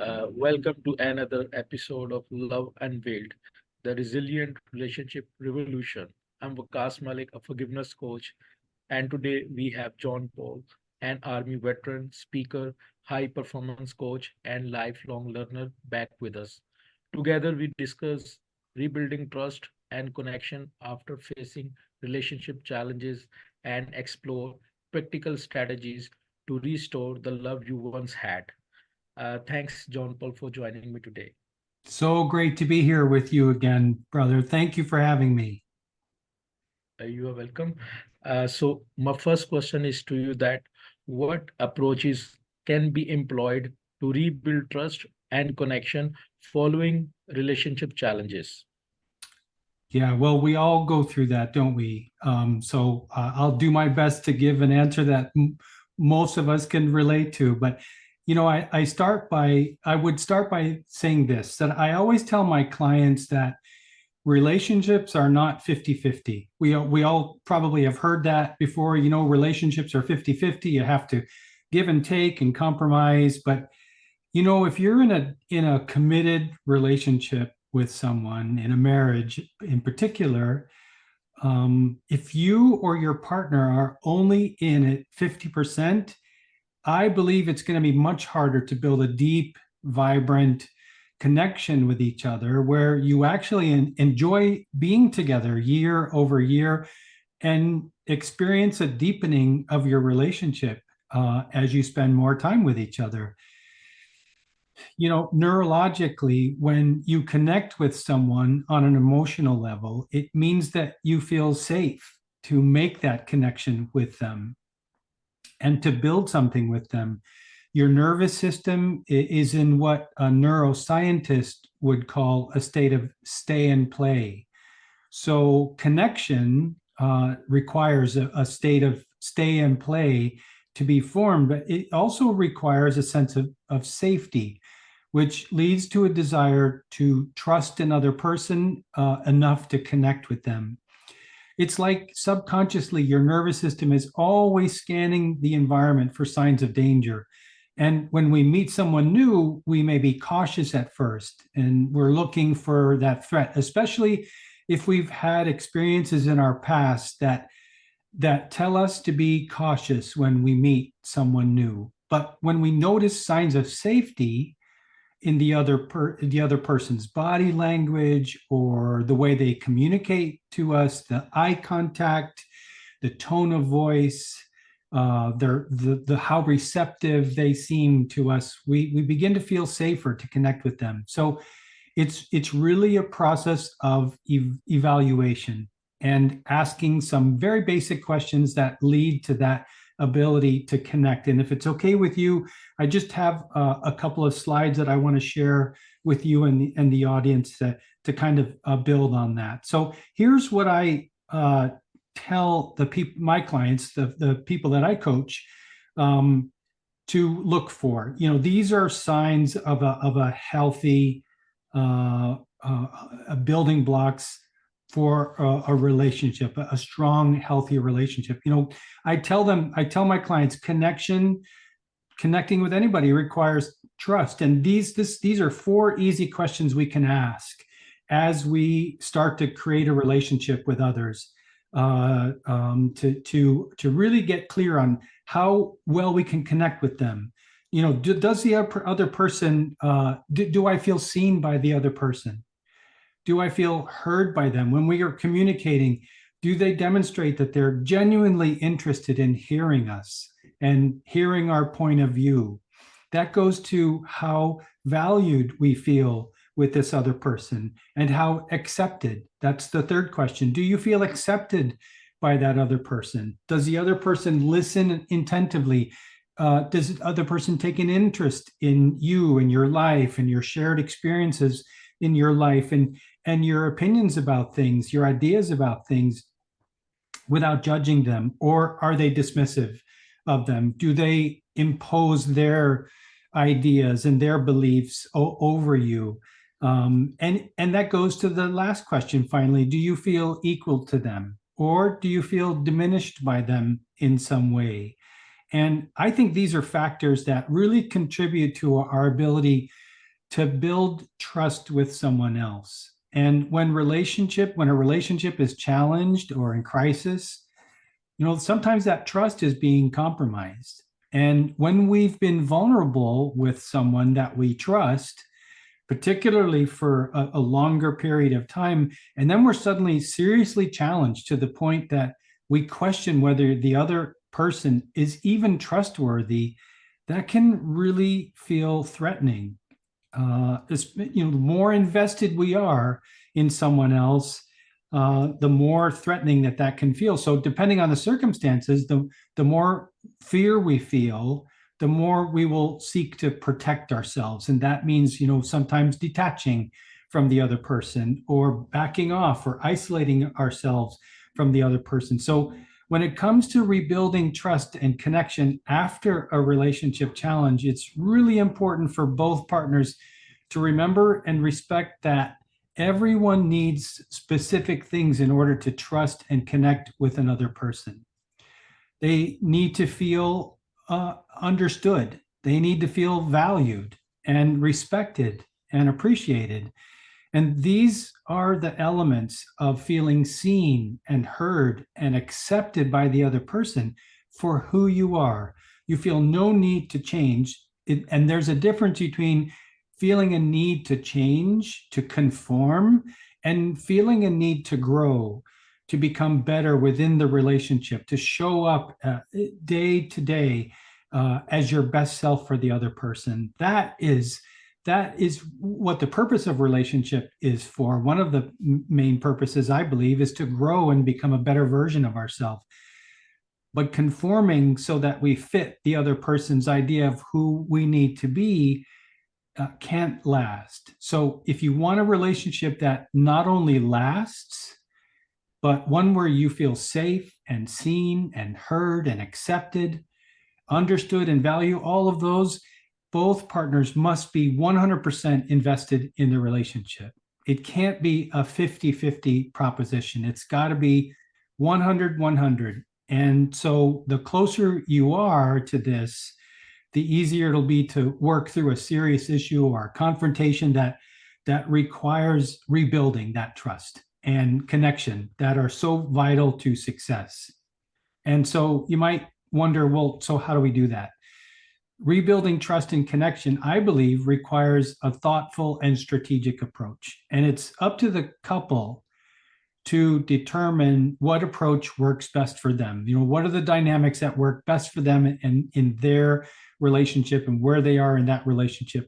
Welcome to another episode of Love Unveiled, the resilient relationship revolution. I'm Waqas Malik, a forgiveness coach, and today we have Jon-Paul, an army veteran, speaker, high performance coach, and lifelong learner, back with us. Together, we discuss rebuilding trust and connection after facing relationship challenges and explore practical strategies to restore the love you once had. Thanks, John Paul, for joining me today. So great to be here with you again, brother. Thank you for having me. You are welcome. So my first question is to you that what approaches can be employed to rebuild trust and connection following relationship challenges? Yeah, well, we all go through that, don't we? I'll do my best to give an answer that most of us can relate to. But, I would start by saying this, that I always tell my clients that relationships are not 50-50. We all probably have heard that before. Relationships are 50-50. You have to give and take and compromise. But if you're in a committed relationship with someone, in a marriage in particular, if you or your partner are only in it 50%, I believe it's going to be much harder to build a deep, vibrant connection with each other where you actually enjoy being together year over year and experience a deepening of your relationship as you spend more time with each other. Neurologically, when you connect with someone on an emotional level, it means that you feel safe to make that connection with them and to build something with them. Your nervous system is in what a neuroscientist would call a state of stay and play. So connection requires a state of stay and play to be formed, but it also requires a sense of safety, which leads to a desire to trust another person enough to connect with them. It's like subconsciously your nervous system is always scanning the environment for signs of danger. And when we meet someone new, we may be cautious at first, and we're looking for that threat, especially if we've had experiences in our past that tell us to be cautious when we meet someone new. But when we notice signs of safety in the other person's body language or the way they communicate to us, the eye contact, the tone of voice, the how receptive they seem to us, we begin to feel safer to connect with them. So it's really a process of evaluation and asking some very basic questions that lead to that ability to connect. And if it's okay with you, I just have a couple of slides that I want to share with you and the audience to kind of build on that. So here's what I tell my clients, the people that I coach, to look for. These are signs of a healthy building blocks for a relationship, a strong, healthy relationship. I tell my clients, connecting with anybody requires trust. And these are 4 easy questions we can ask as we start to create a relationship with others, to really get clear on how well we can connect with them. Does the other person, do I feel seen by the other person? Do I feel heard by them? When we are communicating, do they demonstrate that they're genuinely interested in hearing us and hearing our point of view? That goes to how valued we feel with this other person and how accepted. That's the third question. Do you feel accepted by that other person? Does the other person listen attentively? Does the other person take an interest in you and your life and your shared experiences in your life and your opinions about things, your ideas about things, without judging them? Or are they dismissive of them? Do they impose their ideas and their beliefs over you? And that goes to the last question, finally. Do you feel equal to them? Or do you feel diminished by them in some way? And I think these are factors that really contribute to our ability to build trust with someone else. And when a relationship is challenged or in crisis, sometimes that trust is being compromised. And when we've been vulnerable with someone that we trust, particularly for a longer period of time, and then we're suddenly seriously challenged to the point that we question whether the other person is even trustworthy, that can really feel threatening. The more invested we are in someone else, the more threatening that can feel. So depending on the circumstances, the more fear we feel, the more we will seek to protect ourselves. And that means, sometimes detaching from the other person or backing off or isolating ourselves from the other person. So when it comes to rebuilding trust and connection after a relationship challenge, it's really important for both partners to remember and respect that everyone needs specific things in order to trust and connect with another person. They need to feel understood. They need to feel valued and respected and appreciated. And these are the elements of feeling seen and heard and accepted by the other person for who you are. You feel no need to change. And there's a difference between feeling a need to change, to conform, and feeling a need to grow, to become better within the relationship, to show up day to day as your best self for the other person. That is what the purpose of relationship is for. One of the main purposes, I believe, is to grow and become a better version of ourselves. But conforming so that we fit the other person's idea of who we need to be can't last. So if you want a relationship that not only lasts, but one where you feel safe and seen and heard and accepted, understood and value, all of those, both partners must be 100% invested in the relationship. It can't be a 50-50 proposition. It's got to be 100-100. And so the closer you are to this, the easier it'll be to work through a serious issue or a confrontation that requires rebuilding that trust and connection that are so vital to success. And so you might wonder, well, so how do we do that? Rebuilding trust and connection, I believe, requires a thoughtful and strategic approach. And it's up to the couple to determine what approach works best for them. What are the dynamics that work best for them and in their relationship and where they are in that relationship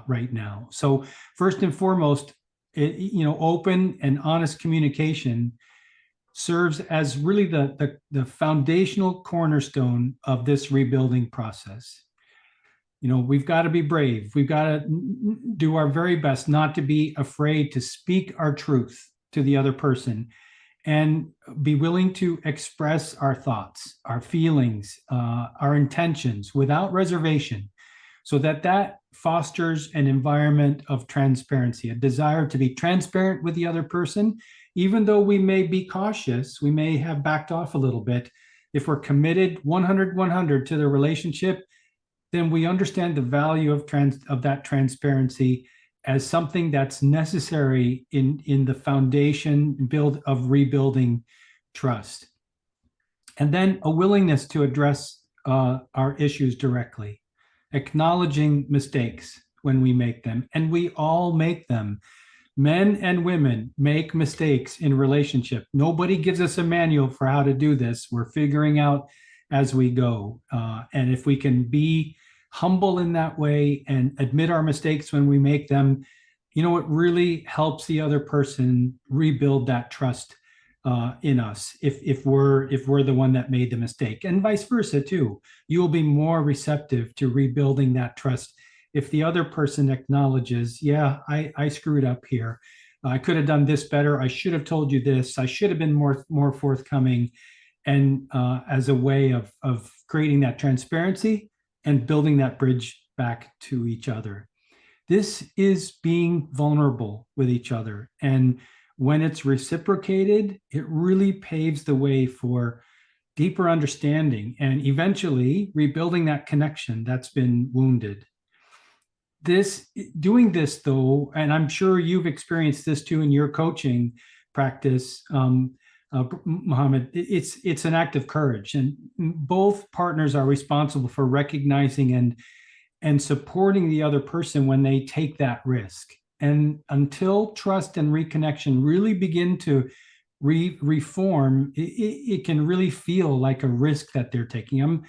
right now. So first and foremost, open and honest communication serves as really the foundational cornerstone of this rebuilding process. We've got to be brave. We've got to do our very best not to be afraid to speak our truth to the other person and be willing to express our thoughts, our feelings, our intentions without reservation, so that fosters an environment of transparency, a desire to be transparent with the other person. Even though we may be cautious, we may have backed off a little bit. If we're committed 100-100 to the relationship, then we understand the value of that transparency as something that's necessary in the foundation build of rebuilding trust. And then a willingness to address our issues directly, acknowledging mistakes when we make them, and we all make them. Men and women make mistakes in relationship. Nobody gives us a manual for how to do this. We're figuring out as we go. And if we can be humble in that way and admit our mistakes when we make them, it really helps the other person rebuild that trust in us if we're the one that made the mistake, and vice versa too. You will be more receptive to rebuilding that trust if the other person acknowledges, yeah, I screwed up here. I could have done this better. I should have told you this. I should have been more forthcoming. And as a way of creating that transparency and building that bridge back to each other. This is being vulnerable with each other. And when it's reciprocated, it really paves the way for deeper understanding and eventually rebuilding that connection that's been wounded. doing this though, and I'm sure you've experienced this too in your coaching practice, Mohammed, it's an act of courage, and both partners are responsible for recognizing and supporting the other person when they take that risk. And until trust and reconnection really begin to reform, it can really feel like a risk that they're taking.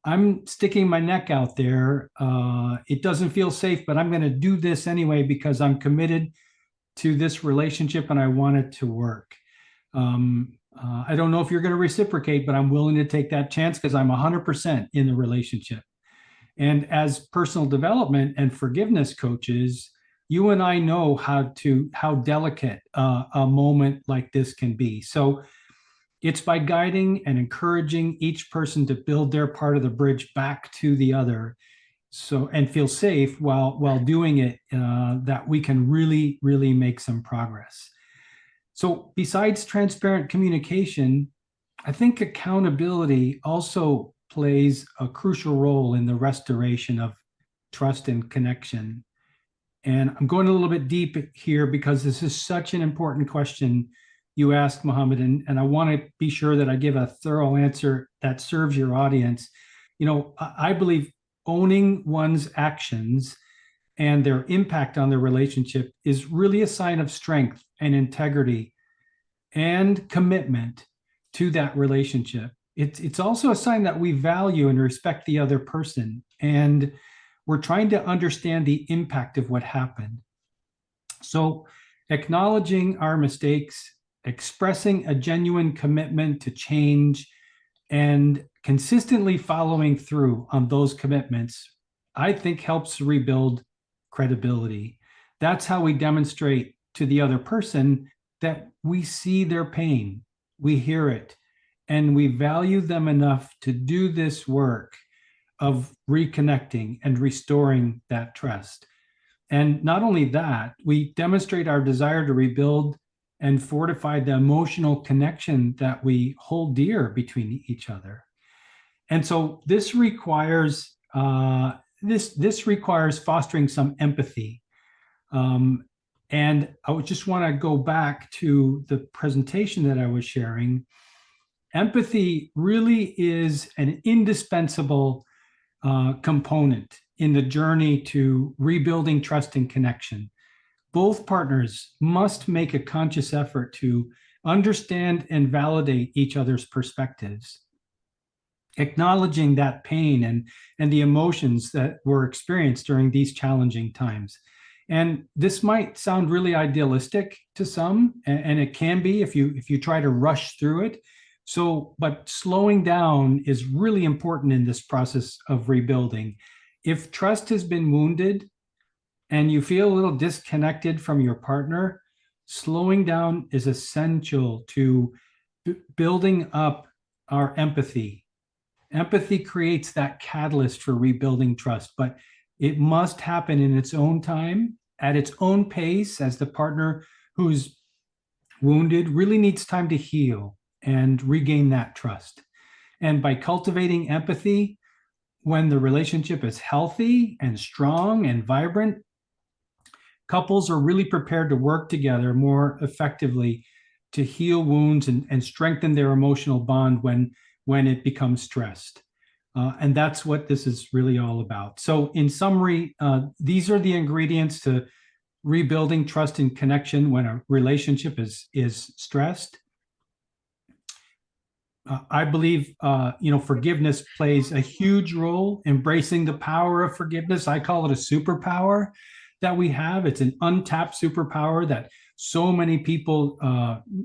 I'm sticking my neck out there. It doesn't feel safe, but I'm going to do this anyway because I'm committed to this relationship and I want it to work. I don't know if you're going to reciprocate, but I'm willing to take that chance because I'm 100% in the relationship. And as personal development and forgiveness coaches, you and I know how delicate a moment like this can be. So it's by guiding and encouraging each person to build their part of the bridge back to the other, so and feel safe while doing it, that we can really make some progress. So besides transparent communication, I think accountability also plays a crucial role in the restoration of trust and connection. And I'm going a little bit deep here because this is such an important question you asked, Mohammed, and I want to be sure that I give a thorough answer that serves your audience. I believe owning one's actions and their impact on the relationship is really a sign of strength and integrity and commitment to that relationship. It's also a sign that we value and respect the other person, and we're trying to understand the impact of what happened. So acknowledging our mistakes, expressing a genuine commitment to change, and consistently following through on those commitments, I think helps rebuild credibility. That's how we demonstrate to the other person that we see their pain, we hear it, and we value them enough to do this work of reconnecting and restoring that trust. And not only that, we demonstrate our desire to rebuild and fortify the emotional connection that we hold dear between each other. And so this requires this requires fostering some empathy. And I would just want to go back to the presentation that I was sharing. Empathy really is an indispensable component in the journey to rebuilding trust and connection. Both partners must make a conscious effort to understand and validate each other's perspectives, acknowledging that pain and the emotions that were experienced during these challenging times. And this might sound really idealistic to some, and it can be if you try to rush through it. But slowing down is really important in this process of rebuilding. If trust has been wounded and you feel a little disconnected from your partner, slowing down is essential to building up our empathy. Empathy creates that catalyst for rebuilding trust, but it must happen in its own time, at its own pace, as the partner who's wounded really needs time to heal and regain that trust. And by cultivating empathy, when the relationship is healthy and strong and vibrant, couples are really prepared to work together more effectively to heal wounds and strengthen their emotional bond when it becomes stressed. And that's what this is really all about. So in summary, these are the ingredients to rebuilding trust and connection when a relationship is stressed. I believe, forgiveness plays a huge role. Embracing the power of forgiveness, I call it a superpower that we have. It's an untapped superpower that so many people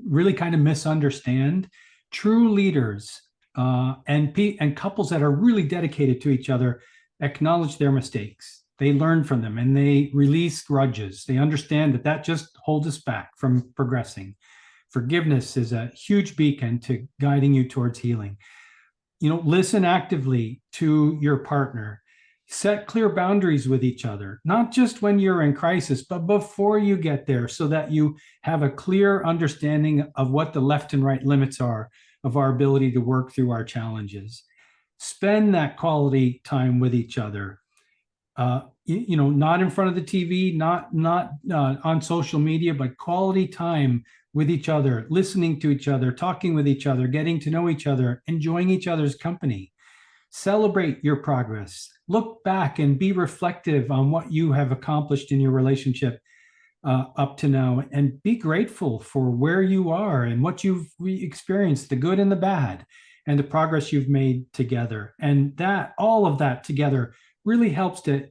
really kind of misunderstand. True leaders and couples that are really dedicated to each other acknowledge their mistakes. They learn from them and they release grudges. They understand that just holds us back from progressing. Forgiveness is a huge beacon to guiding you towards healing. Listen actively to your partner. Set clear boundaries with each other, not just when you're in crisis, but before you get there, so that you have a clear understanding of what the left and right limits are of our ability to work through our challenges. Spend that quality time with each other. not in front of the TV, not on social media, but quality time with each other, listening to each other, talking with each other, getting to know each other, enjoying each other's company. Celebrate your progress. Look back and be reflective on what you have accomplished in your relationship up to now, and be grateful for where you are and what you've experienced, the good and the bad, and the progress you've made together. And that, all of that together, really helps to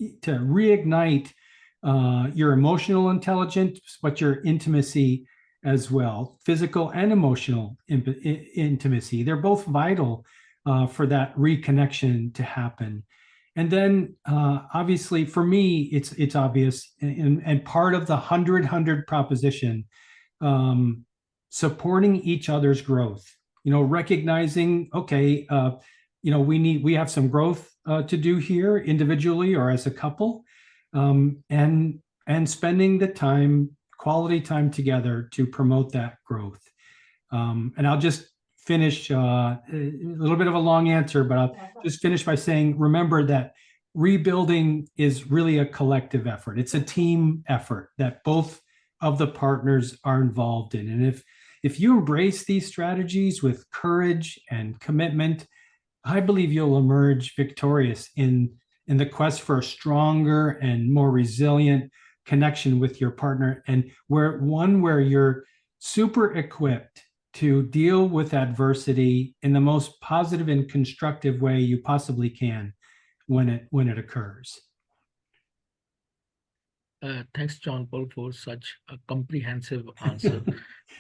reignite your emotional intelligence, but your intimacy as well, physical and emotional intimacy. They're both vital for that reconnection to happen. And then obviously for me, it's obvious, and part of the 100-100 proposition, supporting each other's growth, recognizing, okay, we have some growth to do here individually or as a couple, and spending the time, quality time together to promote that growth. And I'll just finish a little bit of a long answer, but I'll just finish by saying, remember that rebuilding is really a collective effort. It's a team effort that both of the partners are involved in. And if you embrace these strategies with courage and commitment, I believe you'll emerge victorious in the quest for a stronger and more resilient connection with your partner, and where you're super equipped to deal with adversity in the most positive and constructive way you possibly can when it occurs. Thanks, Jon-Paul, for such a comprehensive answer.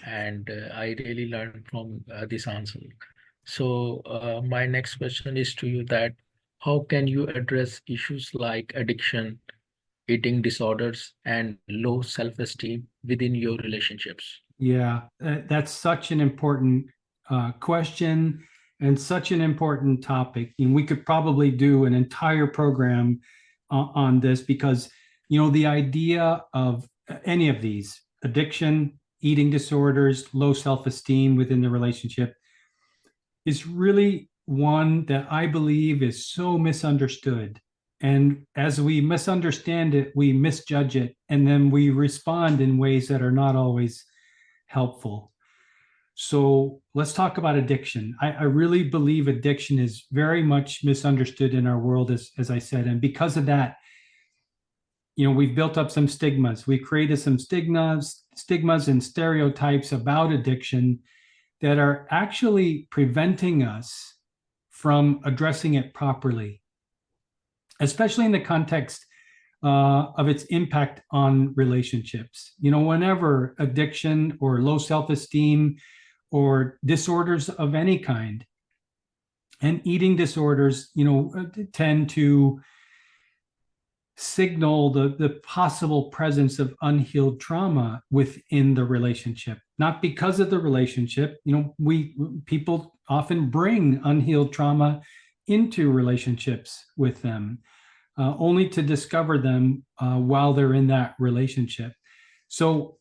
And I really learned from this answer. So my next question is to you, that how can you address issues like addiction, eating disorders, and low self-esteem within your relationships? Yeah, that's such an important question and such an important topic. And we could probably do an entire program on this, because, the idea of any of these, addiction, eating disorders, low self-esteem within the relationship, is really one that I believe is so misunderstood. And as we misunderstand it, we misjudge it, and then we respond in ways that are not always helpful. So let's talk about addiction. I really believe addiction is very much misunderstood in our world, as I said. And because of that, we've built up some stigmas. We've created some stigmas and stereotypes about addiction that are actually preventing us from addressing it properly, especially in the context of its impact on relationships. Whenever addiction or low self-esteem or disorders of any kind, and eating disorders, tend to signal the possible presence of unhealed trauma within the relationship. Not because of the relationship, people often bring unhealed trauma into relationships with them, only to discover them while they're in that relationship. So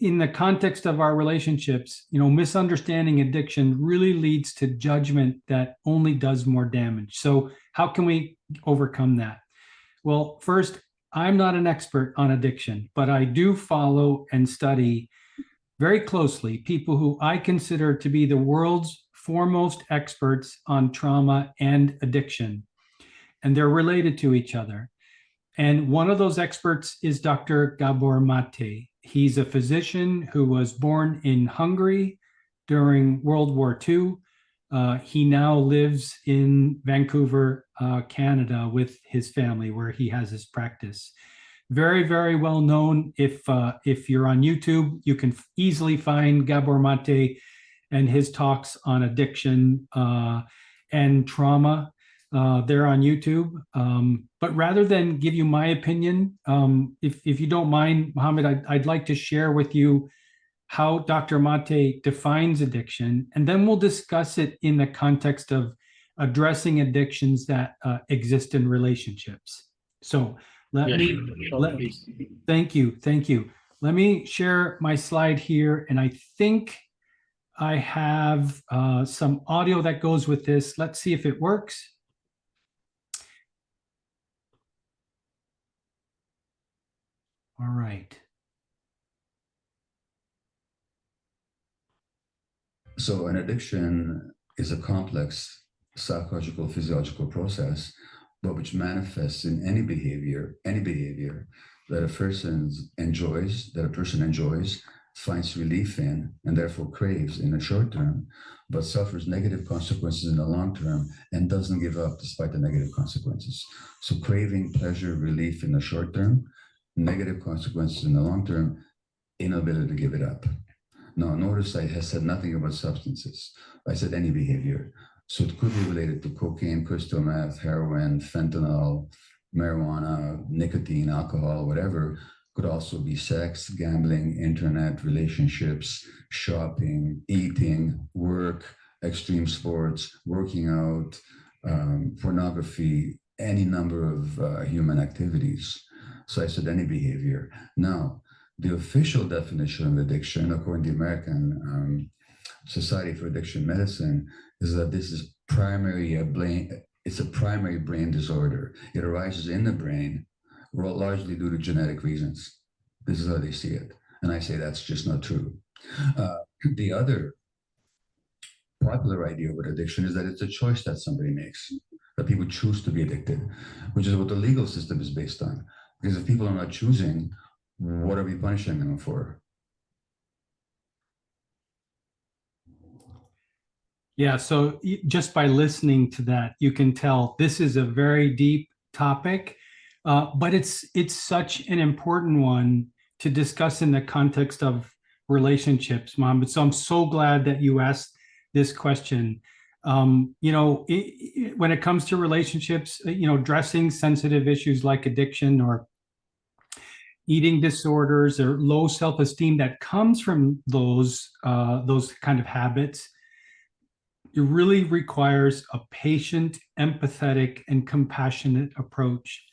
in the context of our relationships, misunderstanding addiction really leads to judgment that only does more damage. So how can we overcome that? Well, first, I'm not an expert on addiction, but I do follow and study very closely people who I consider to be the world's foremost experts on trauma and addiction, and they're related to each other. And one of those experts is Dr. Gabor Mate. He's a physician who was born in Hungary during World War II. He now lives in Vancouver, Canada, with his family, where he has his practice. Very, very well known. If you're on YouTube, you can easily find Gabor Mate and his talks on addiction and trauma. They're on YouTube. But rather than give you my opinion, if you don't mind, Mohammed, I'd like to share with you how Dr. Mate defines addiction, and then we'll discuss it in the context of addressing addictions that exist in relationships. So thank you. Let me share my slide here, and I think I have some audio that goes with this. Let's see if it works. All right. So an addiction is a complex psychological, physiological process, but which manifests in any behavior that a person enjoys, finds relief in, and therefore craves in the short term, but suffers negative consequences in the long term and doesn't give up despite the negative consequences. So craving pleasure, relief in the short term, negative consequences in the long term, inability to give it up. Now, notice I have said nothing about substances. I said any behavior. So it could be related to cocaine, crystal meth, heroin, fentanyl, marijuana, nicotine, alcohol, whatever. Could also be sex, gambling, internet, relationships, shopping, eating, work, extreme sports, working out, pornography, any number of human activities. So I said any behavior. Now, the official definition of addiction, according to the American Society for Addiction Medicine, is that this is it's a primary brain disorder. It arises in the brain, largely due to genetic reasons. This is how they see it. And I say that's just not true. The other popular idea with addiction is that it's a choice that somebody makes, that people choose to be addicted, which is what the legal system is based on. Because if people are not choosing, what are we punishing them for? Yeah, so just by listening to that, you can tell this is a very deep topic, but it's such an important one to discuss in the context of relationships, Mom. So I'm so glad that you asked this question. When it comes to relationships, addressing sensitive issues like addiction or eating disorders or low self-esteem that comes from those kind of habits, it really requires a patient, empathetic, and compassionate approach.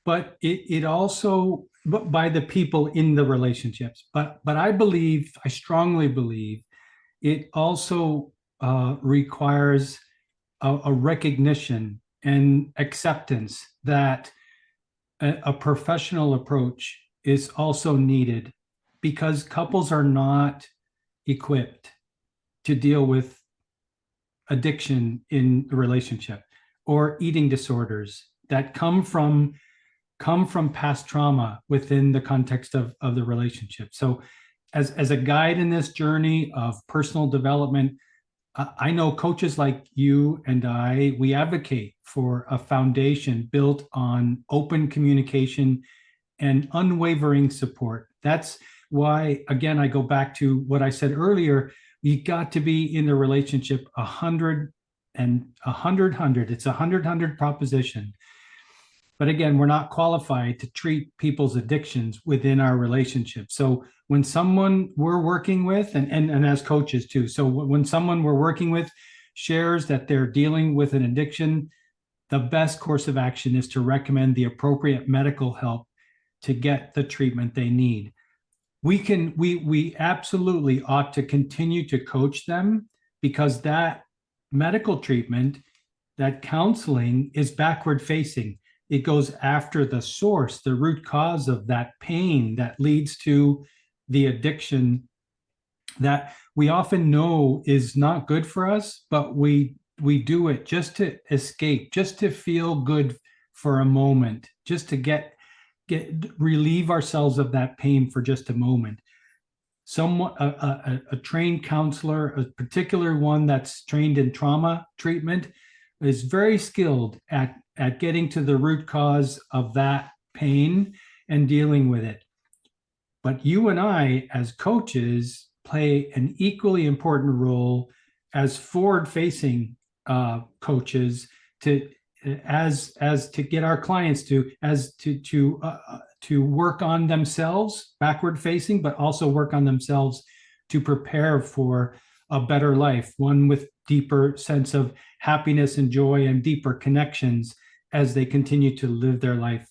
But it also, by the people in the relationships. But I strongly believe, it also requires a recognition and acceptance that a professional approach is also needed, because couples are not equipped to deal with addiction in the relationship or eating disorders that come from past trauma within the context of the relationship. So as a guide in this journey of personal development, I know coaches like you and we advocate for a foundation built on open communication and unwavering support. That's why, again, I go back to what I said earlier. You got to be in the relationship 100 and 100. It's a 100 proposition. But again, we're not qualified to treat people's addictions within our relationship. So when someone we're working with, and as coaches too, so when someone we're working with shares that they're dealing with an addiction, the best course of action is to recommend the appropriate medical help to get the treatment they need. We absolutely ought to continue to coach them, because that medical treatment, that counseling, is backward facing. It goes after the source, the root cause of that pain that leads to the addiction that we often know is not good for us, but we do it just to escape, just to feel good for a moment, just to relieve ourselves of that pain for just a moment. A trained counselor, a particular one that's trained in trauma treatment, is very skilled at getting to the root cause of that pain and dealing with it. But you and I, as coaches, play an equally important role as forward-facing coaches to get our clients to work on themselves, backward-facing, but also work on themselves to prepare for a better life, one with deeper sense of happiness and joy and deeper connections as they continue to live their life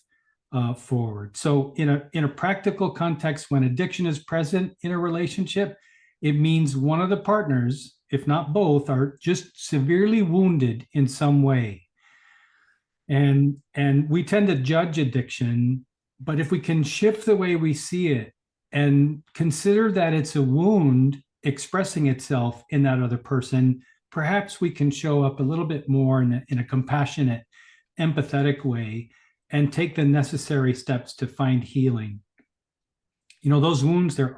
forward. So in a practical context, when addiction is present in a relationship, it means one of the partners, if not both, are just severely wounded in some way. And we tend to judge addiction But if we can shift the way we see it and consider that it's a wound expressing itself in that other person, perhaps we can show up a little bit more in a compassionate, empathetic way and take the necessary steps to find healing. You know, those wounds, they're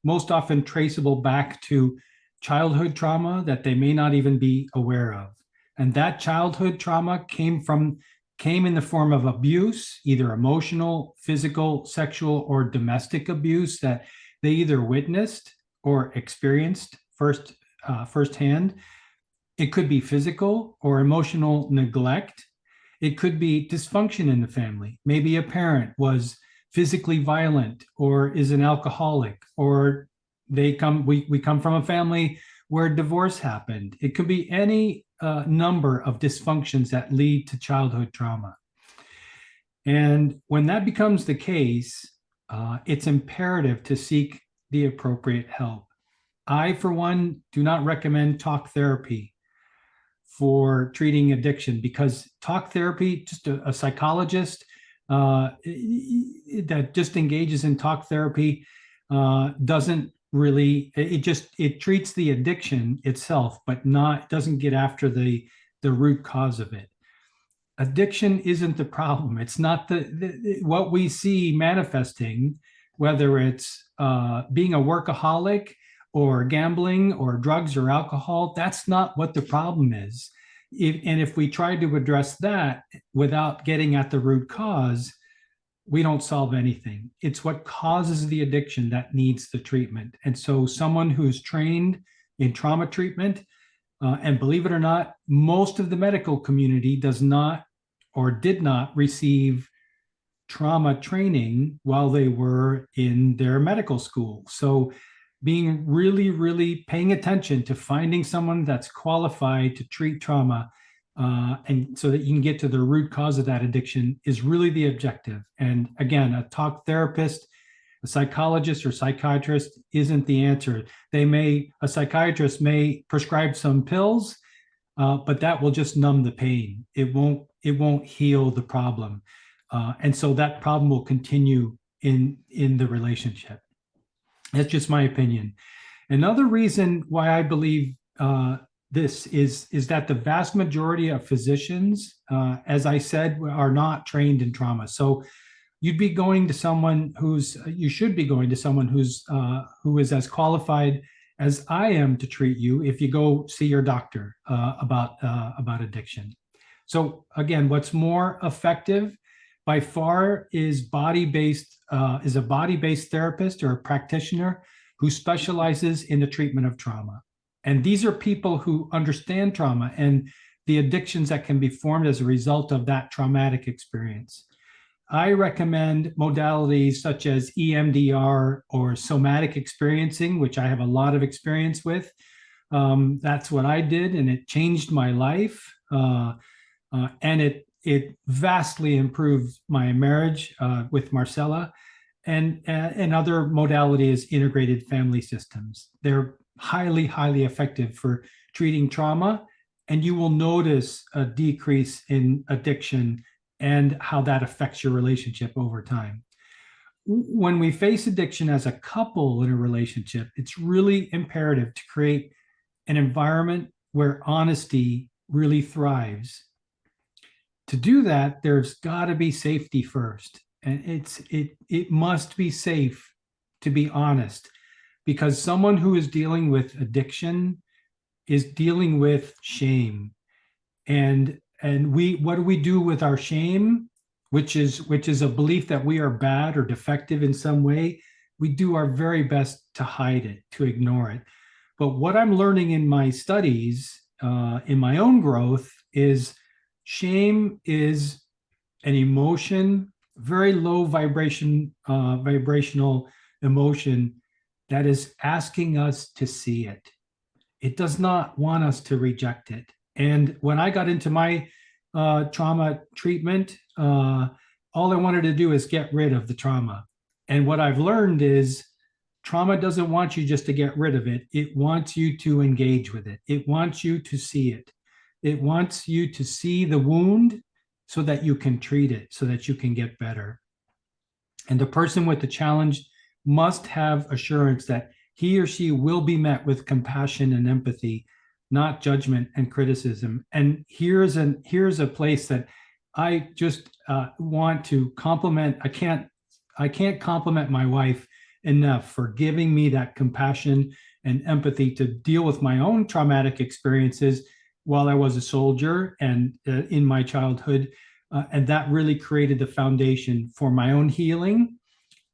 most often traceable back to childhood trauma that they may not even be aware of. And that childhood trauma came in the form of abuse, either emotional, physical, sexual, or domestic abuse that they either witnessed or experienced firsthand. It could be physical or emotional neglect. It could be dysfunction in the family. Maybe a parent was physically violent or is an alcoholic, or we come from a family where divorce happened. It could be any number of dysfunctions that lead to childhood trauma. And when that becomes the case, it's imperative to seek the appropriate help. I, for one, do not recommend talk therapy for treating addiction, because talk therapy, just a psychologist that just engages in talk therapy doesn't really, it treats the addiction itself, but doesn't get after the root cause of it. Addiction isn't the problem. It's not what we see manifesting, whether it's being a workaholic or gambling or drugs or alcohol. That's not what the problem is. If we try to address that without getting at the root cause, we don't solve anything. It's what causes the addiction that needs the treatment. And so someone who's trained in trauma treatment, and believe it or not, most of the medical community does not or did not receive trauma training while they were in their medical school. So being really, really paying attention to finding someone that's qualified to treat trauma, and so that you can get to the root cause of that addiction, is really the objective. And again, a talk therapist, a psychologist or psychiatrist isn't the answer. A psychiatrist may prescribe some pills, but that will just numb the pain. It won't heal the problem. And so that problem will continue in the relationship. That's just my opinion. Another reason why I believe this is that the vast majority of physicians, as I said, are not trained in trauma. So you should be going to someone who is as qualified as I am to treat you if you go see your doctor about addiction. So again, what's more effective by far is a body-based therapist or a practitioner who specializes in the treatment of trauma. And these are people who understand trauma and the addictions that can be formed as a result of that traumatic experience. I recommend modalities such as EMDR or somatic experiencing, which I have a lot of experience with. That's what I did, and it changed my life. And it vastly improved my marriage with Marcella, and other modalities, integrated family systems. They're highly, highly effective for treating trauma, and you will notice a decrease in addiction and how that affects your relationship over time. When we face addiction as a couple in a relationship, it's really imperative to create an environment where honesty really thrives. To do that, there's got to be safety first. And it must be safe to be honest, because someone who is dealing with addiction is dealing with shame. And what do we do with our shame, which is a belief that we are bad or defective in some way? We do our very best to hide it, to ignore it. But what I'm learning in my studies, in my own growth, is shame is an emotion, very low vibrational emotion that is asking us to see it. It does not want us to reject it. And when I got into my trauma treatment, all I wanted to do is get rid of the trauma. And what I've learned is trauma doesn't want you just to get rid of it. It wants you to engage with it. It wants you to see it. It wants you to see the wound so that you can treat it, so that you can get better. And the person with the challenge must have assurance that he or she will be met with compassion and empathy, not judgment and criticism. And here's a place that I just want to compliment. I can't compliment my wife enough for giving me that compassion and empathy to deal with my own traumatic experiences while I was a soldier and in my childhood. And that really created the foundation for my own healing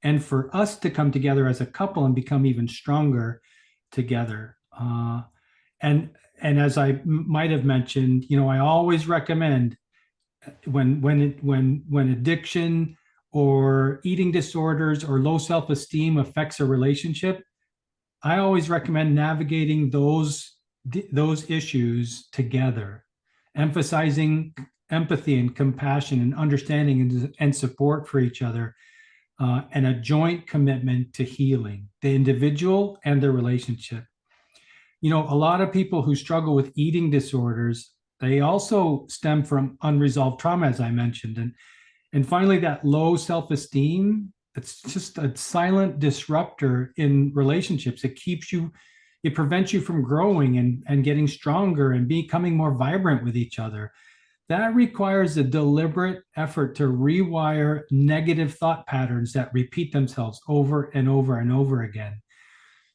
and for us to come together as a couple and become even stronger together. And as I might have mentioned, I always recommend when addiction or eating disorders or low self-esteem affects a relationship, I always recommend navigating those issues together, emphasizing empathy and compassion and understanding and support for each other, and a joint commitment to healing the individual and the relationship. A lot of people who struggle with eating disorders, they also stem from unresolved trauma, as I mentioned. And finally, that low self-esteem, it's just a silent disruptor in relationships. It prevents you from growing and getting stronger and becoming more vibrant with each other. That requires a deliberate effort to rewire negative thought patterns that repeat themselves over and over and over again.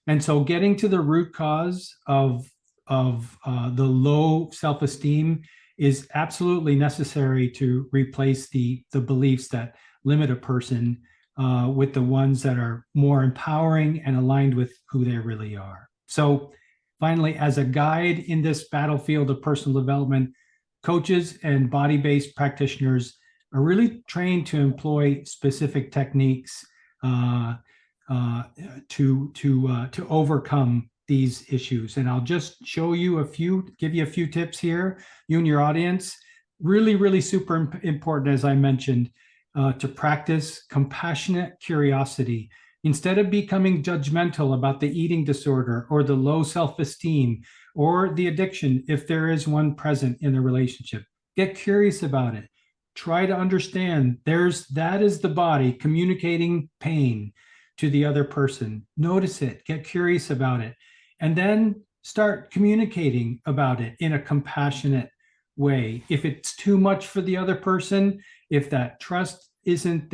And so getting to the root cause of the low self-esteem is absolutely necessary to replace the beliefs that limit a person with the ones that are more empowering and aligned with who they really are. So finally, as a guide in this battlefield of personal development, coaches and body-based practitioners are really trained to employ specific techniques to overcome these issues. And I'll just give you a few tips here, you and your audience. Really, really super important, as I mentioned, to practice compassionate curiosity. Instead of becoming judgmental about the eating disorder or the low self-esteem or the addiction, if there is one present in the relationship, get curious about it. Try to understand that is the body communicating pain to the other person. Notice it, get curious about it, and then start communicating about it in a compassionate way. If it's too much for the other person, if that trust isn't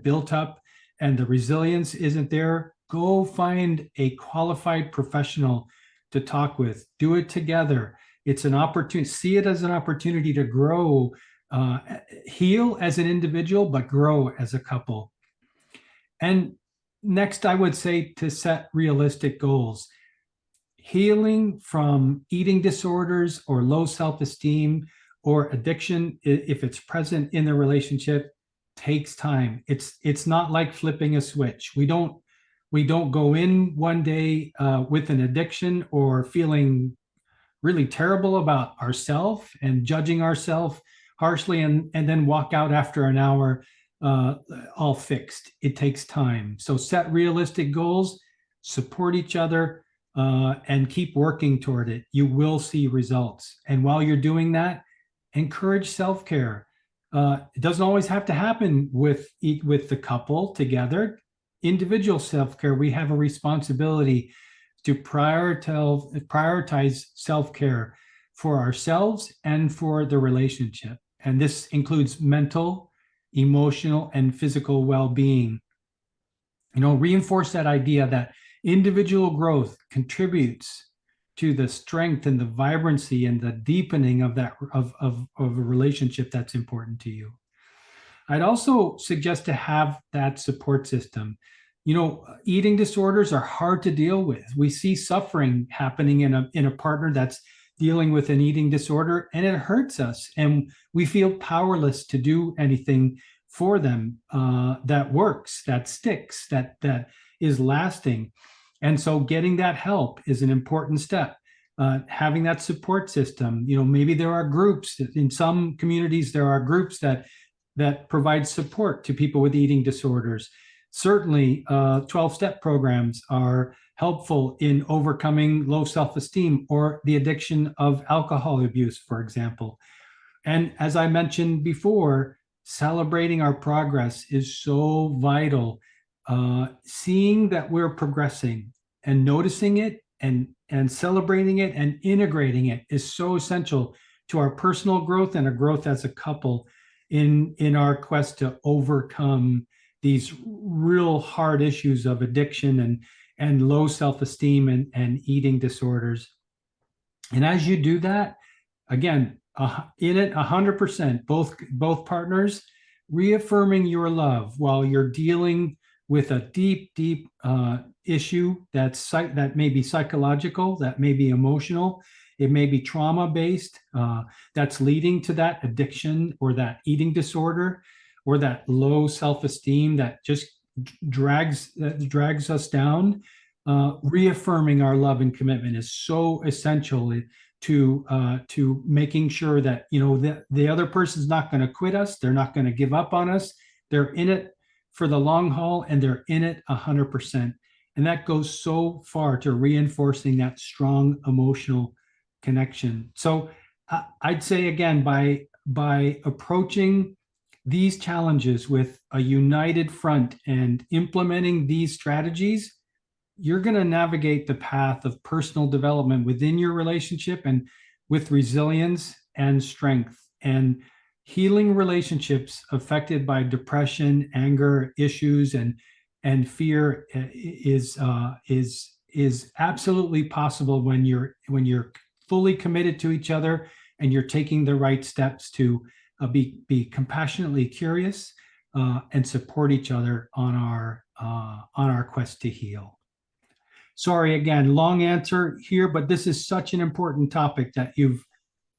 built up, and the resilience isn't there, go find a qualified professional to talk with. Do it together. It's an opportunity. See it as an opportunity to grow, heal as an individual, but grow as a couple. And next, I would say to set realistic goals. Healing from eating disorders or low self-esteem or addiction, if it's present in the relationship, takes time. It's not like flipping a switch. We don't go in one day with an addiction or feeling really terrible about ourselves and judging ourselves harshly and then walk out after an hour all fixed. It takes time. So set realistic goals, support each other, and keep working toward it. You will see results. And while you're doing that, encourage self-care. It doesn't always have to happen with the couple together. Individual self-care, we have a responsibility to prioritize self-care for ourselves and for the relationship. And this includes mental, emotional, and physical well-being. Reinforce that idea that individual growth contributes to the strength and the vibrancy and the deepening of a relationship that's important to you. I'd also suggest to have that support system. Eating disorders are hard to deal with. We see suffering happening in a partner that's dealing with an eating disorder, and it hurts us, and we feel powerless to do anything for them that works, that sticks, that is lasting. And so getting that help is an important step. Having that support system, maybe there are groups. In some communities, there are groups that provide support to people with eating disorders. Certainly, 12-step programs are helpful in overcoming low self-esteem or the addiction of alcohol abuse, for example. And as I mentioned before, celebrating our progress is so vital. Seeing that we're progressing and noticing it and celebrating it and integrating it is so essential to our personal growth and our growth as a couple in our quest to overcome these real hard issues of addiction and low self-esteem and eating disorders. And as you do that, again, in it 100%, both partners reaffirming your love while you're dealing with a deep issue that may be psychological, that may be emotional, it may be trauma based, that's leading to that addiction or that eating disorder or that low self-esteem that just drags us down. Reaffirming our love and commitment is so essential to making sure that the other person's not going to quit us, they're not going to give up on us, they're in it for the long haul, and they're in it 100%. And that goes so far to reinforcing that strong emotional connection. So I'd say again, by approaching these challenges with a united front and implementing these strategies, you're going to navigate the path of personal development within your relationship and with resilience and strength. And healing relationships affected by depression, anger issues, and fear is absolutely possible when you're fully committed to each other and you're taking the right steps to be compassionately curious and support each other on our quest to heal. Sorry, again, long answer here, but this is such an important topic that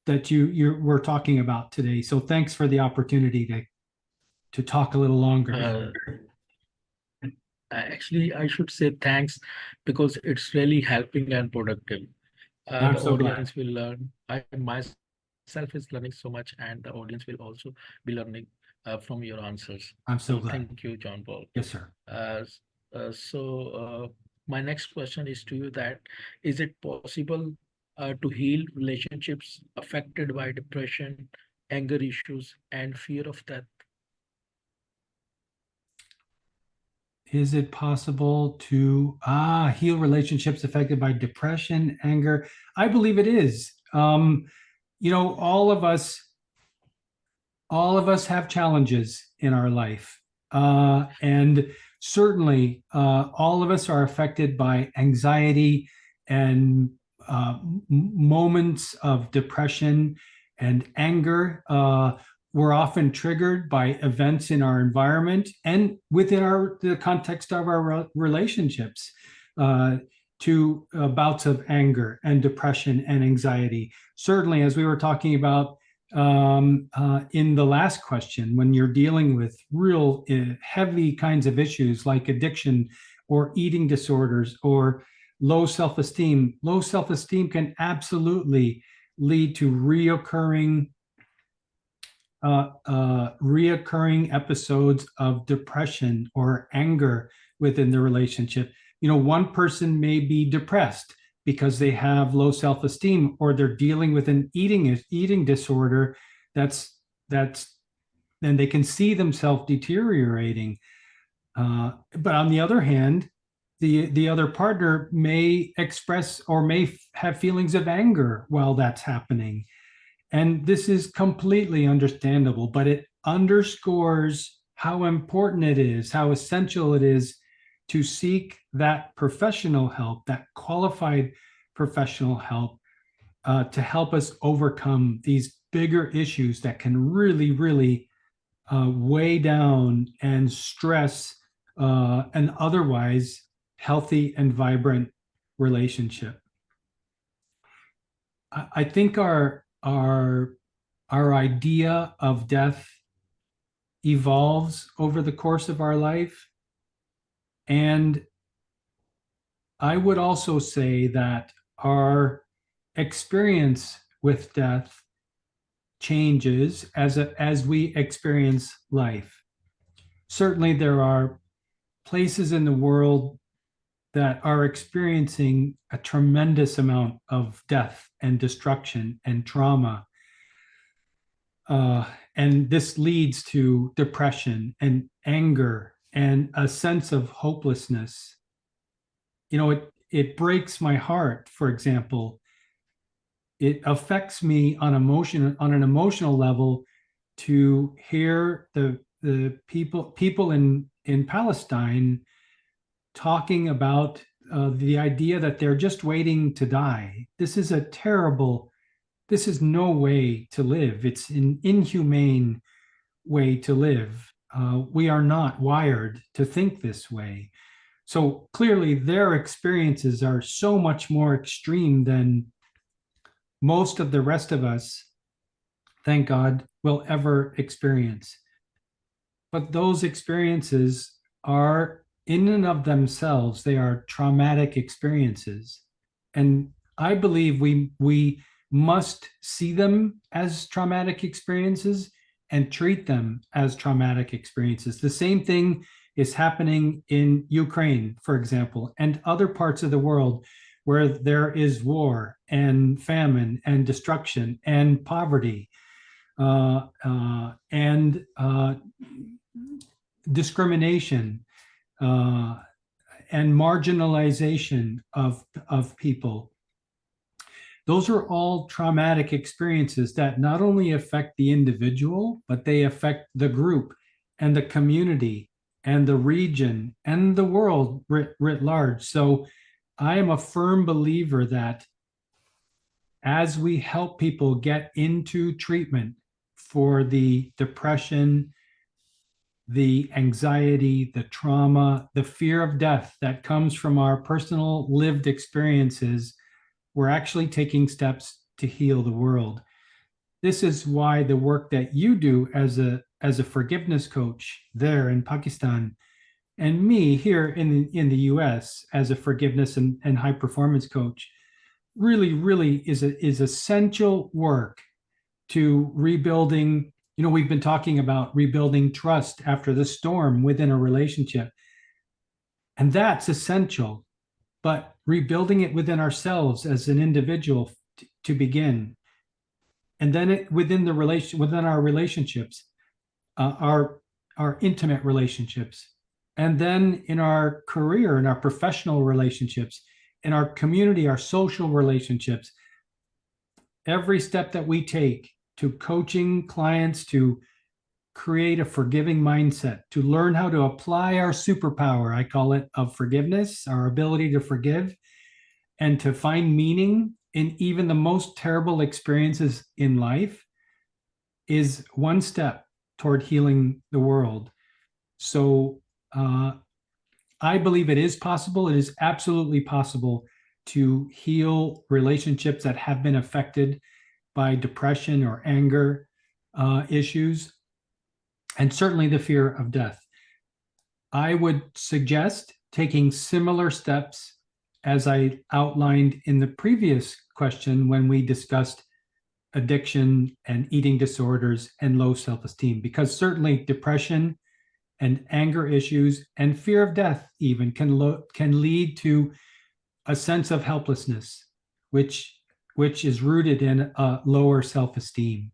we're talking about today. So thanks for the opportunity to talk a little longer. Actually, I should say thanks because it's really helping and productive. I'm The so glad. audience will learn. I myself is learning so much, and the audience will also be learning from your answers. I'm so So glad. thank you, Jon-Paul. Yes, sir. My next question is to you that is it possible to heal relationships affected by depression, anger issues, and fear of death? Is it possible to heal relationships affected by depression, anger? I believe it is. All of us have challenges in our life. And certainly all of us are affected by anxiety and moments of depression and anger. We're often triggered by events in our environment and within the context of our relationships to bouts of anger and depression and anxiety. Certainly, as we were talking about in the last question, when you're dealing with real heavy kinds of issues like addiction or eating disorders or low self-esteem can absolutely lead to reoccurring episodes of depression or anger within the relationship. One person may be depressed because they have low self-esteem or they're dealing with an eating disorder that's and they can see themselves deteriorating. But on the other hand, the other partner may express or may have feelings of anger while that's happening. And this is completely understandable, but it underscores how important it is, how essential it is to seek that professional help, that qualified professional help to help us overcome these bigger issues that can really weigh down and stress an otherwise healthy and vibrant relationship. I think our idea of death evolves over the course of our life. And I would also say that our experience with death changes as we experience life. Certainly, there are places in the world that are experiencing a tremendous amount of death and destruction and trauma. And this leads to depression and anger and a sense of hopelessness. You know, it breaks my heart, for example. It affects me on an emotional level to hear the people in Palestine talking about the idea that they're just waiting to die. This is this is no way to live. It's an inhumane way to live. We are not wired to think this way. So clearly, their experiences are so much more extreme than most of the rest of us, thank God, will ever experience. But those experiences are, in and of themselves, they are traumatic experiences. And I believe we must see them as traumatic experiences and treat them as traumatic experiences. The same thing is happening in Ukraine, for example, and other parts of the world where there is war and famine and destruction and poverty and discrimination and marginalization of people. Those are all traumatic experiences that not only affect the individual, but they affect the group and the community and the region and the world writ large. So I am a firm believer that as we help people get into treatment for the depression, the anxiety, the trauma, the fear of death that comes from our personal lived experiences, we're actually taking steps to heal the world. This is why the work that you do as a forgiveness coach there in Pakistan, and me here in the US as a forgiveness and high performance coach, really is essential work to rebuilding. You know, we've been talking about rebuilding trust after the storm within a relationship, and that's essential. But rebuilding it within ourselves as an individual to begin, and then within our relationships, our intimate relationships, and then in our career, in our professional relationships, in our community, our social relationships. Every step that we take to coaching clients to create a forgiving mindset, to learn how to apply our superpower, I call it, of forgiveness, our ability to forgive, and to find meaning in even the most terrible experiences in life, is one step toward healing the world. So I believe it is possible. It is absolutely possible to heal relationships that have been affected by depression or anger issues, and certainly the fear of death. I would suggest taking similar steps as I outlined in the previous question when we discussed addiction and eating disorders and low self-esteem, because certainly depression and anger issues and fear of death even can lead to a sense of helplessness, which is rooted in a lower self-esteem.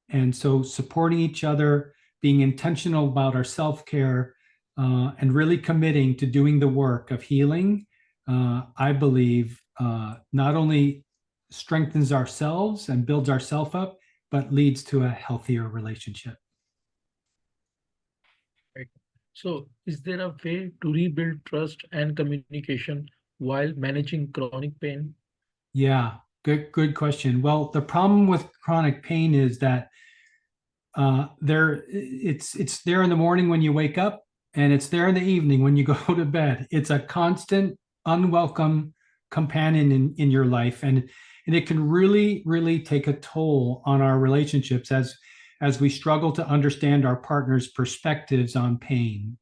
And so supporting each other, being intentional about our self-care, and really committing to doing the work of healing, I believe not only strengthens ourselves and builds ourselves up, but leads to a healthier relationship. Right. So, is there a way to rebuild trust and communication while managing chronic pain? Yeah, good question. Well, the problem with chronic pain is that it's there in the morning when you wake up, and it's there in the evening when you go to bed. It's a constant, unwelcome companion in your life, and it can really take a toll on our relationships as we struggle to understand our partner's perspectives on pain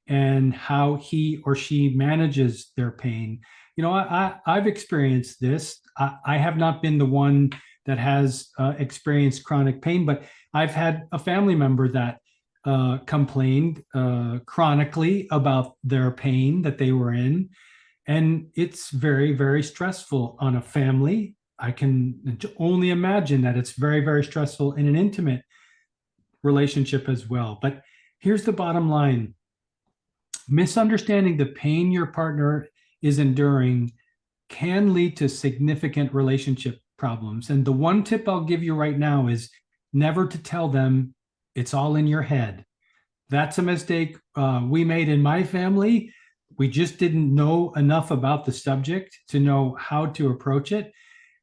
and how he or she manages their pain. You know, I've experienced this. I have not been the one that has experienced chronic pain, but I've had a family member that complained chronically about their pain that they were in. And it's very stressful on a family. I can only imagine that it's very stressful in an intimate relationship as well. But here's the bottom line. Misunderstanding the pain your partner is enduring can lead to significant relationship problems. And the one tip I'll give you right now is never to tell them it's all in your head. That's a mistake we made in my family. We just didn't know enough about the subject to know how to approach it.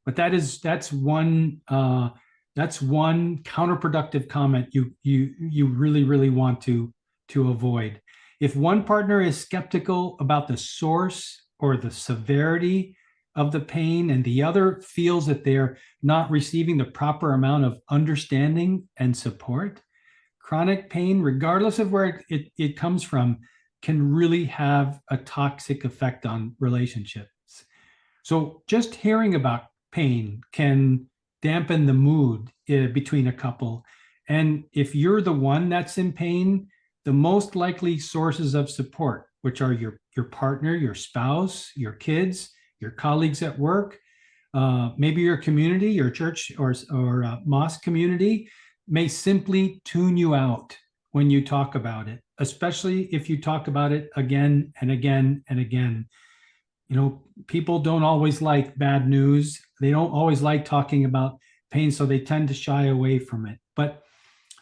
But that's one counterproductive comment you really want to avoid. If one partner is skeptical about the source or the severity of the pain, and the other feels that they're not receiving the proper amount of understanding and support, chronic pain, regardless of where it comes from, can really have a toxic effect on relationships. So just hearing about pain can dampen the mood between a couple. And if you're the one that's in pain, the most likely sources of support, which are your partner, your spouse, your kids, your colleagues at work, maybe your community, your church or mosque community, may simply tune you out when you talk about it, especially if you talk about it again and again and again. You know, people don't always like bad news. They don't always like talking about pain, so they tend to shy away from it. But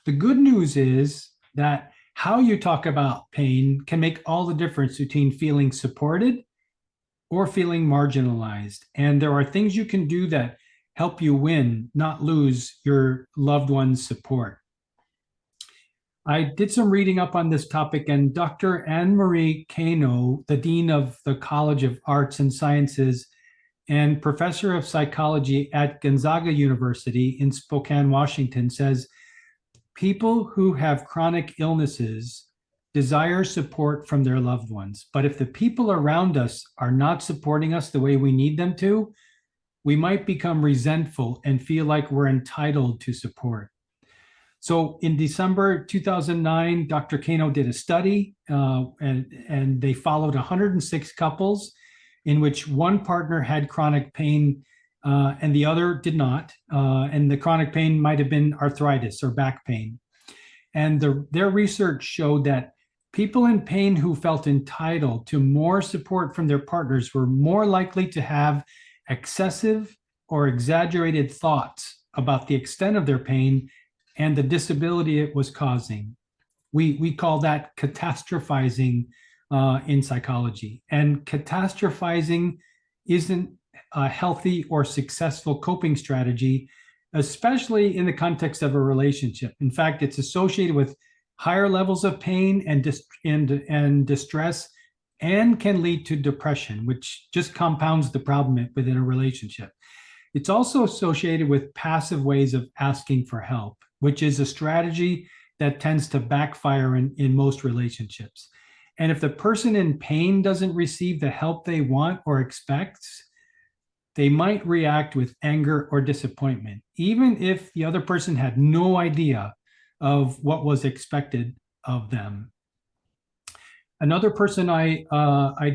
the good news is that how you talk about pain can make all the difference between feeling supported or feeling marginalized. And there are things you can do that help you win, not lose your loved one's support. I did some reading up on this topic, and Dr. Anne-Marie Kano, the Dean of the College of Arts and Sciences and Professor of Psychology at Gonzaga University in Spokane, Washington, says, people who have chronic illnesses desire support from their loved ones. But if the people around us are not supporting us the way we need them to, we might become resentful and feel like we're entitled to support. So in December 2009, Dr. Kano did a study and they followed 106 couples in which one partner had chronic pain and the other did not. And the chronic pain might have been arthritis or back pain. And their research showed that people in pain who felt entitled to more support from their partners were more likely to have excessive or exaggerated thoughts about the extent of their pain and the disability it was causing. We call that catastrophizing in psychology. And catastrophizing isn't a healthy or successful coping strategy, especially in the context of a relationship. In fact, it's associated with higher levels of pain and distress, and can lead to depression, which just compounds the problem within a relationship. It's also associated with passive ways of asking for help, which is a strategy that tends to backfire in most relationships. And if the person in pain doesn't receive the help they want or expects, they might react with anger or disappointment, even if the other person had no idea of what was expected of them. Another person I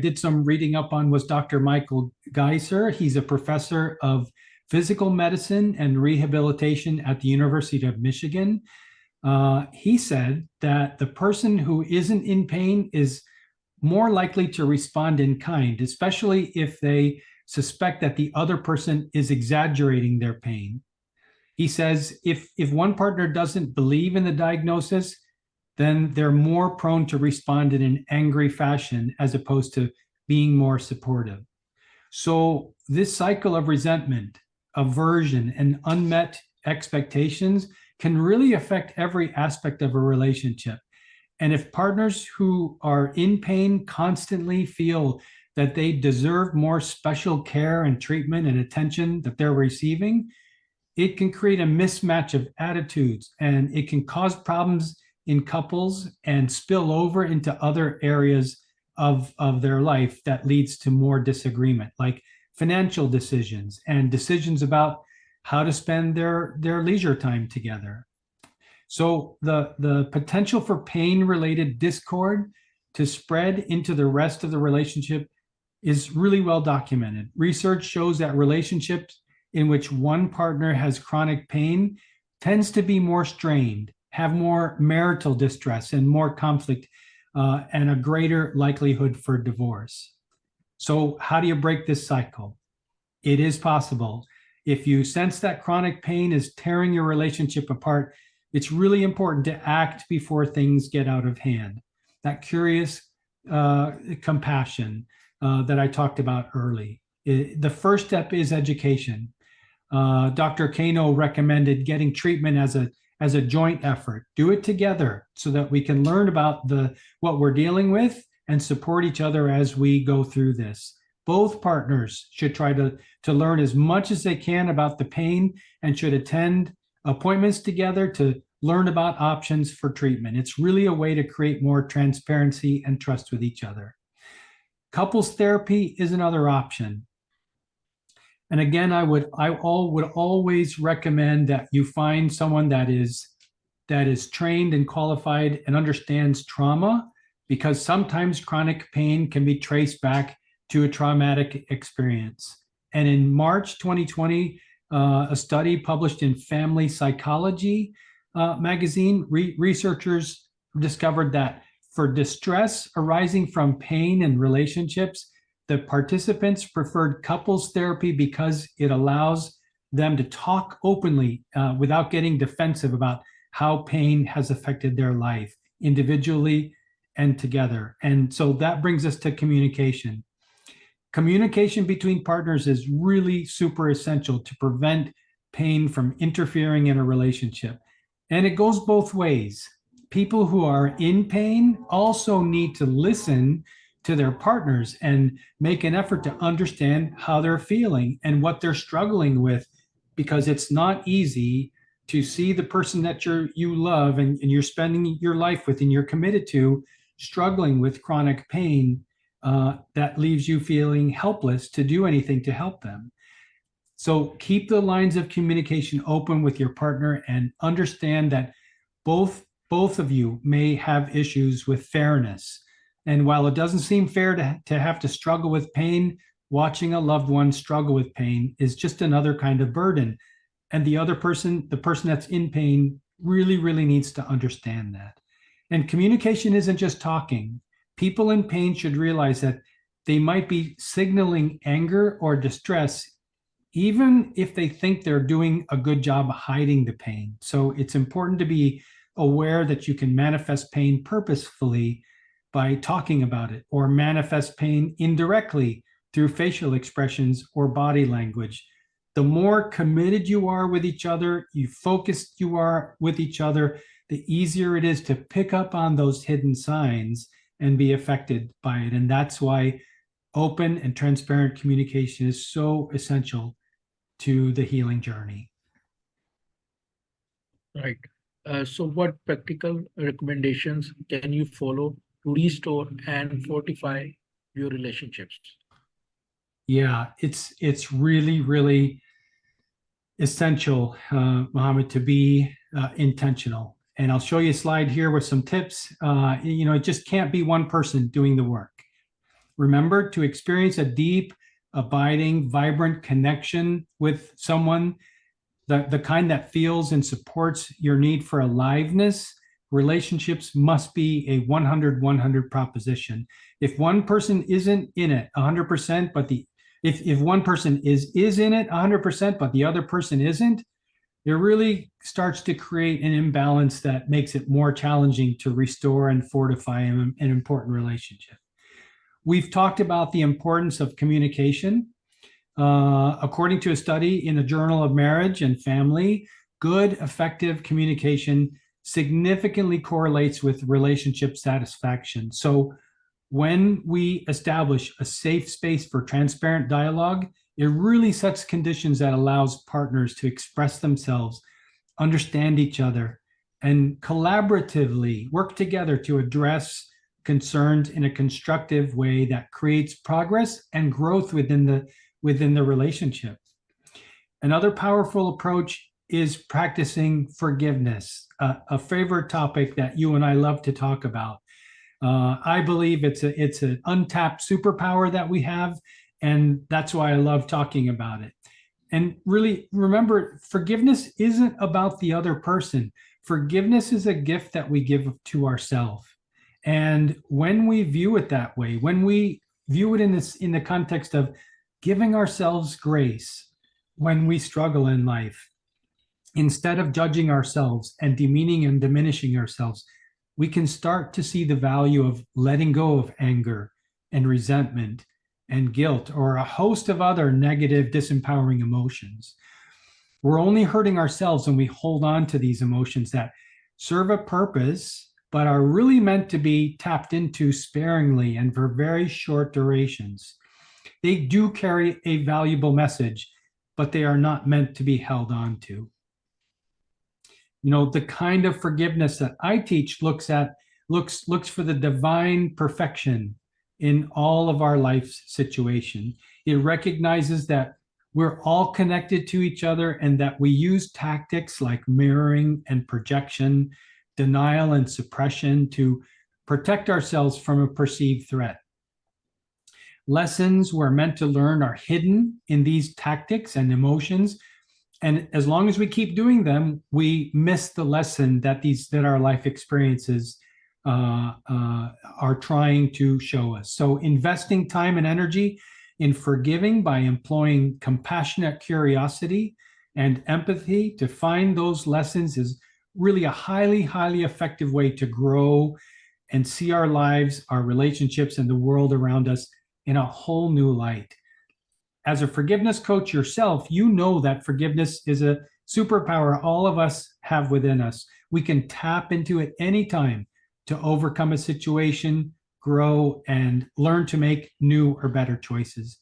did some reading up on was Dr. Michael Geiser. He's a professor of physical medicine and rehabilitation at the University of Michigan. He said that the person who isn't in pain is more likely to respond in kind, especially if they suspect that the other person is exaggerating their pain. He says if one partner doesn't believe in the diagnosis, then they're more prone to respond in an angry fashion as opposed to being more supportive. So this cycle of resentment, aversion, and unmet expectations can really affect every aspect of a relationship. And if partners who are in pain constantly feel that they deserve more special care and treatment and attention that they're receiving, it can create a mismatch of attitudes, and it can cause problems in couples and spill over into other areas of their life that leads to more disagreement, like financial decisions and decisions about how to spend their leisure time together. So the potential for pain-related discord to spread into the rest of the relationship is really well documented. Research shows that relationships in which one partner has chronic pain tends to be more strained, have more marital distress and more conflict and a greater likelihood for divorce. So how do you break this cycle? It is possible. If you sense that chronic pain is tearing your relationship apart, it's really important to act before things get out of hand. That curious compassion that I talked about early. The first step is education. Dr. Kano recommended getting treatment as a joint effort. Do it together so that we can learn about what we're dealing with and support each other as we go through this. Both partners should try to learn as much as they can about the pain and should attend appointments together to learn about options for treatment. It's really a way to create more transparency and trust with each other. Couples therapy is another option. And again, I would always recommend that you find someone that is trained and qualified and understands trauma, because sometimes chronic pain can be traced back to a traumatic experience. And in March 2020, a study published in Family Psychology magazine, researchers discovered that for distress arising from pain in relationships, the participants preferred couples therapy because it allows them to talk openly without getting defensive about how pain has affected their life individually and together. And so that brings us to communication. Communication between partners is really super essential to prevent pain from interfering in a relationship. And it goes both ways. People who are in pain also need to listen to their partners and make an effort to understand how they're feeling and what they're struggling with, because it's not easy to see the person that you love and you're spending your life with and you're committed to struggling with chronic pain that leaves you feeling helpless to do anything to help them. So keep the lines of communication open with your partner and understand that both of you may have issues with fairness. And while it doesn't seem fair to have to struggle with pain, watching a loved one struggle with pain is just another kind of burden. And the other person, the person that's in pain, really, really needs to understand that. And communication isn't just talking. People in pain should realize that they might be signaling anger or distress, even if they think they're doing a good job hiding the pain. So it's important to be aware that you can manifest pain purposefully by talking about it, or manifest pain indirectly through facial expressions or body language. The more committed you are with each other, you focused you are with each other, the easier it is to pick up on those hidden signs and be affected by it. And that's why open and transparent communication is so essential to the healing journey. Right. So what practical recommendations can you follow to restore and fortify your relationships? Yeah, it's really, really essential, Mohammed, to be intentional. And I'll show you a slide here with some tips. It just can't be one person doing the work. Remember, to experience a deep, abiding, vibrant connection with someone, the kind that feels and supports your need for aliveness, relationships must be a 100-100 proposition. If one person isn't in it 100%, but if one person is in it 100%, but the other person isn't, it really starts to create an imbalance that makes it more challenging to restore and fortify an important relationship. We've talked about the importance of communication. According to a study in the Journal of Marriage and Family, good, effective communication significantly correlates with relationship satisfaction. So when we establish a safe space for transparent dialogue, it really sets conditions that allows partners to express themselves, understand each other, and collaboratively work together to address concerns in a constructive way that creates progress and growth within the relationship. Another powerful approach is practicing forgiveness, a favorite topic that you and I love to talk about. I believe it's an untapped superpower that we have, and that's why I love talking about it. And really remember, forgiveness isn't about the other person. forgiveness is a gift that we give to ourselves. And when we view it that way, when we view it in the context of giving ourselves grace when we struggle in life, instead of judging ourselves and demeaning and diminishing ourselves, we can start to see the value of letting go of anger and resentment and guilt, or a host of other negative, disempowering emotions. We're only hurting ourselves when we hold on to these emotions that serve a purpose, but are really meant to be tapped into sparingly and for very short durations. They do carry a valuable message, but they are not meant to be held on to. You know, the kind of forgiveness that I teach looks for the divine perfection in all of our life's situation. It recognizes that we're all connected to each other and that we use tactics like mirroring and projection, denial and suppression to protect ourselves from a perceived threat. Lessons we're meant to learn are hidden in these tactics and emotions. And as long as we keep doing them, we miss the lesson that our life experiences are trying to show us. So investing time and energy in forgiving by employing compassionate curiosity and empathy to find those lessons is really a highly, highly effective way to grow and see our lives, our relationships, and the world around us in a whole new light. As a forgiveness coach yourself, you know that forgiveness is a superpower all of us have within us. We can tap into it anytime to overcome a situation, grow, and learn to make new or better choices.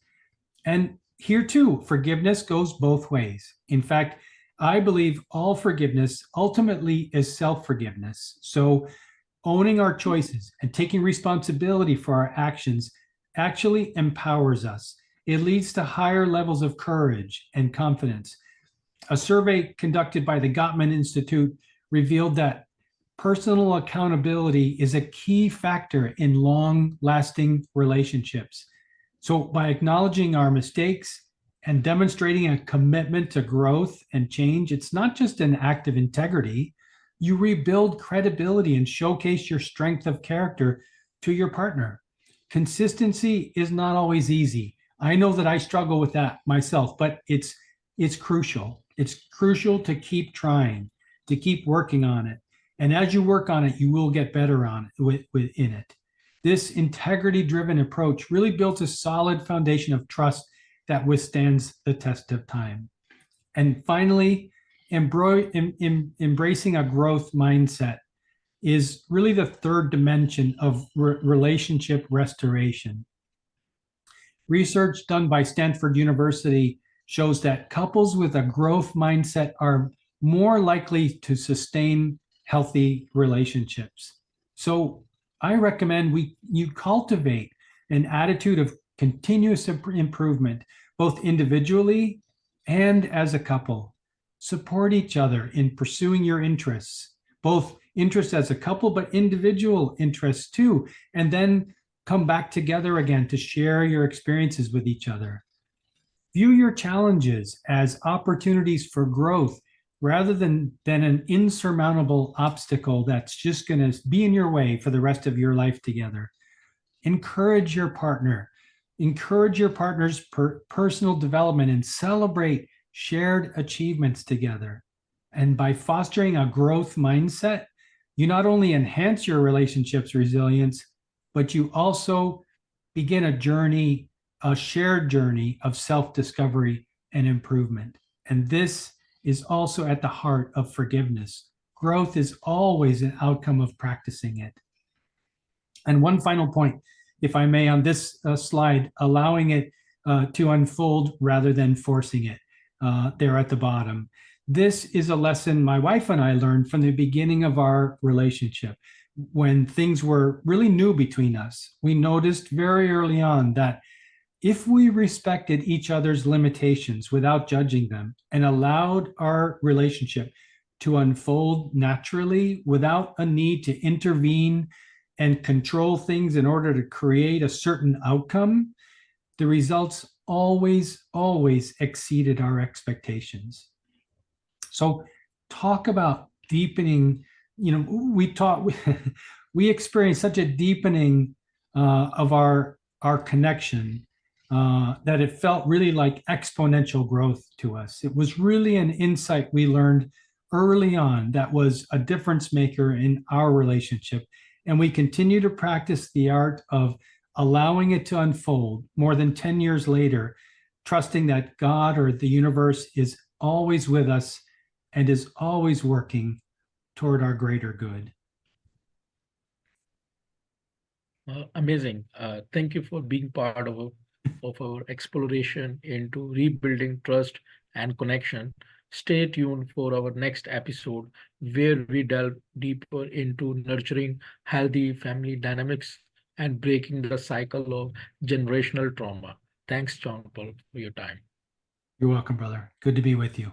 And here too, forgiveness goes both ways. In fact, I believe all forgiveness ultimately is self-forgiveness. So owning our choices and taking responsibility for our actions actually empowers us. It leads to higher levels of courage and confidence. A survey conducted by the Gottman Institute revealed that personal accountability is a key factor in long-lasting relationships. So by acknowledging our mistakes and demonstrating a commitment to growth and change, it's not just an act of integrity. You rebuild credibility and showcase your strength of character to your partner. Consistency is not always easy. I know that I struggle with that myself, but it's crucial. It's crucial to keep trying, to keep working on it. And as you work on it, you will get better on it within it. This integrity-driven approach really builds a solid foundation of trust that withstands the test of time. And finally, embracing a growth mindset is really the third dimension of relationship restoration. Research done by Stanford University shows that couples with a growth mindset are more likely to sustain healthy relationships. So I recommend you cultivate an attitude of continuous improvement, both individually and as a couple. Support each other in pursuing your interests, both interests as a couple, but individual interests too, and then come back together again to share your experiences with each other. View your challenges as opportunities for growth rather than an insurmountable obstacle that's just going to be in your way for the rest of your life together. Encourage your partner. Encourage your partner's personal development and celebrate shared achievements together. And by fostering a growth mindset, you not only enhance your relationship's resilience, but you also begin a shared journey of self-discovery and improvement. And this is also at the heart of forgiveness. Growth is always an outcome of practicing it. And one final point, if I may, on this slide, allowing it to unfold rather than forcing it there at the bottom. This is a lesson my wife and I learned from the beginning of our relationship. When things were really new between us, we noticed very early on that if we respected each other's limitations without judging them and allowed our relationship to unfold naturally without a need to intervene and control things in order to create a certain outcome, the results always exceeded our expectations. So talk about deepening, we experienced such a deepening of our connection that it felt really like exponential growth to us. It was really an insight we learned early on that was a difference maker in our relationship. And we continue to practice the art of allowing it to unfold more than 10 years later, trusting that God or the universe is always with us and is always working toward our greater good. Amazing. Thank you for being part of our exploration into rebuilding trust and connection. Stay tuned for our next episode where we delve deeper into nurturing healthy family dynamics and breaking the cycle of generational trauma. Thanks, John Paul, for your time. You're welcome, brother. Good to be with you.